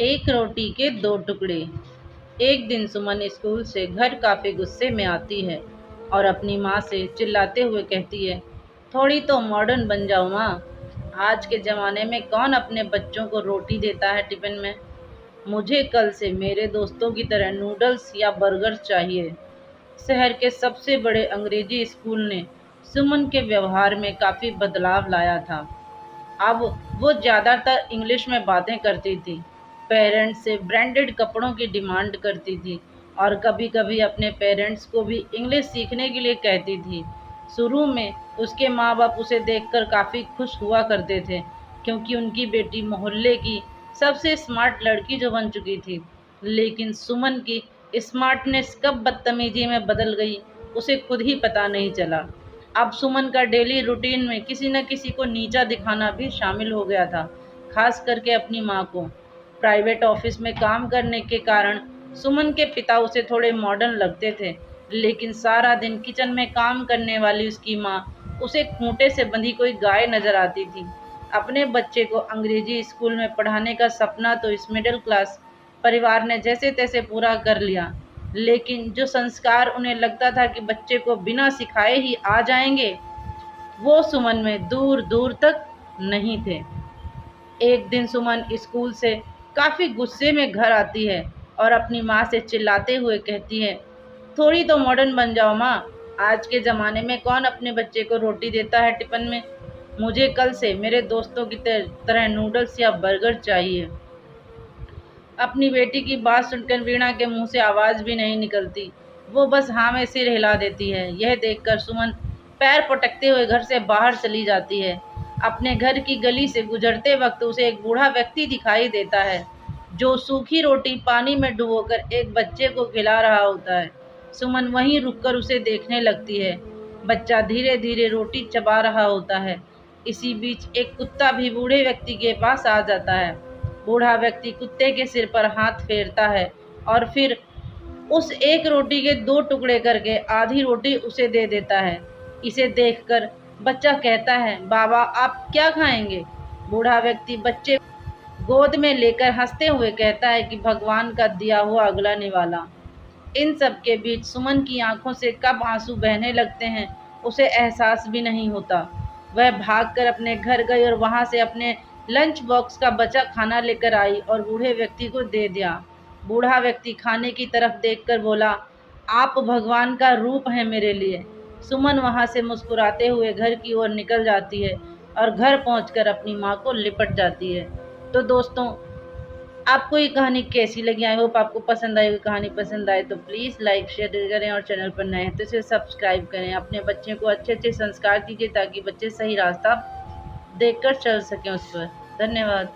एक रोटी के दो टुकड़े। एक दिन सुमन स्कूल से घर काफी गुस्से में आती है और अपनी माँ से चिल्लाते हुए कहती है, थोड़ी तो मॉडर्न बन जाओ माँ। आज के ज़माने में कौन अपने बच्चों को रोटी देता है टिफ़िन में। मुझे कल से मेरे दोस्तों की तरह नूडल्स या बर्गर चाहिए। शहर के सबसे बड़े अंग्रेजी स्कूल ने सुमन के व्यवहार में काफ़ी बदलाव लाया था। अब वो ज़्यादातर इंग्लिश में बातें करती थी, पेरेंट्स से ब्रांडेड कपड़ों की डिमांड करती थी और कभी-कभी अपने पेरेंट्स को भी इंग्लिश सीखने के लिए कहती थी। शुरू में उसके माँ-बाप उसे देखकर काफ़ी खुश हुआ करते थे, क्योंकि उनकी बेटी मोहल्ले की सबसे स्मार्ट लड़की जो बन चुकी थी। लेकिन सुमन की स्मार्टनेस कब बदतमीजी में बदल गई, उसे खुद ही पता नहीं चला। अब सुमन का डेली रूटीन में किसी न किसी को नीचा दिखाना भी शामिल हो गया था, खास करके अपनी माँ को। प्राइवेट ऑफिस में काम करने के कारण सुमन के पिता उसे थोड़े मॉडर्न लगते थे, लेकिन सारा दिन किचन में काम करने वाली उसकी माँ उसे खूंटे से बंधी कोई गाय नजर आती थी। अपने बच्चे को अंग्रेजी स्कूल में पढ़ाने का सपना तो इस मिडिल क्लास परिवार ने जैसे तैसे पूरा कर लिया, लेकिन जो संस्कार उन्हें लगता था कि बच्चे को बिना सिखाए ही आ जाएंगे, वो सुमन में दूर दूर तक नहीं थे। एक दिन सुमन स्कूल से काफ़ी गुस्से में घर आती है और अपनी माँ से चिल्लाते हुए कहती है, थोड़ी तो मॉडर्न बन जाओ माँ। आज के ज़माने में कौन अपने बच्चे को रोटी देता है टिफ़िन में। मुझे कल से मेरे दोस्तों की तरह नूडल्स या बर्गर चाहिए। अपनी बेटी की बात सुनकर वीणा के मुंह से आवाज़ भी नहीं निकलती। वो बस हाँ में सिर हिला देती है। यह देखकर सुमन पैर पटकते हुए घर से बाहर चली जाती है। अपने घर की गली से गुजरते वक्त उसे एक बूढ़ा व्यक्ति दिखाई देता है, जो सूखी रोटी पानी में डुबोकर एक बच्चे को खिला रहा होता है। सुमन वहीं रुककर उसे देखने लगती है। बच्चा धीरे धीरे रोटी चबा रहा होता है। इसी बीच एक कुत्ता भी बूढ़े व्यक्ति के पास आ जाता है। बूढ़ा व्यक्ति कुत्ते के सिर पर हाथ फेरता है और फिर उस एक रोटी के दो टुकड़े करके आधी रोटी उसे दे देता है। इसे देखकर बच्चा कहता है, बाबा आप क्या खाएंगे। बूढ़ा व्यक्ति बच्चे गोद में लेकर हंसते हुए कहता है कि भगवान का दिया हुआ अगला निवाला। इन सब के बीच सुमन की आंखों से कब आंसू बहने लगते हैं उसे एहसास भी नहीं होता। वह भागकर अपने घर गई और वहां से अपने लंच बॉक्स का बचा खाना लेकर आई और बूढ़े व्यक्ति को दे दिया। बूढ़ा व्यक्ति खाने की तरफ देखकर बोला, आप भगवान का रूप हैं मेरे लिए। सुमन वहां से मुस्कुराते हुए घर की ओर निकल जाती है और घर पहुंचकर अपनी माँ को लिपट जाती है। तो दोस्तों, आपको ये कहानी कैसी लगी? आई होप आपको पसंद आई। कहानी पसंद आए तो प्लीज़ लाइक शेयर करें और चैनल पर नए हैं तो इसे सब्सक्राइब करें। अपने बच्चे को अच्छे अच्छे संस्कार दीजिए ताकि बच्चे सही रास्ता देखकर चल सकें उस पर। धन्यवाद।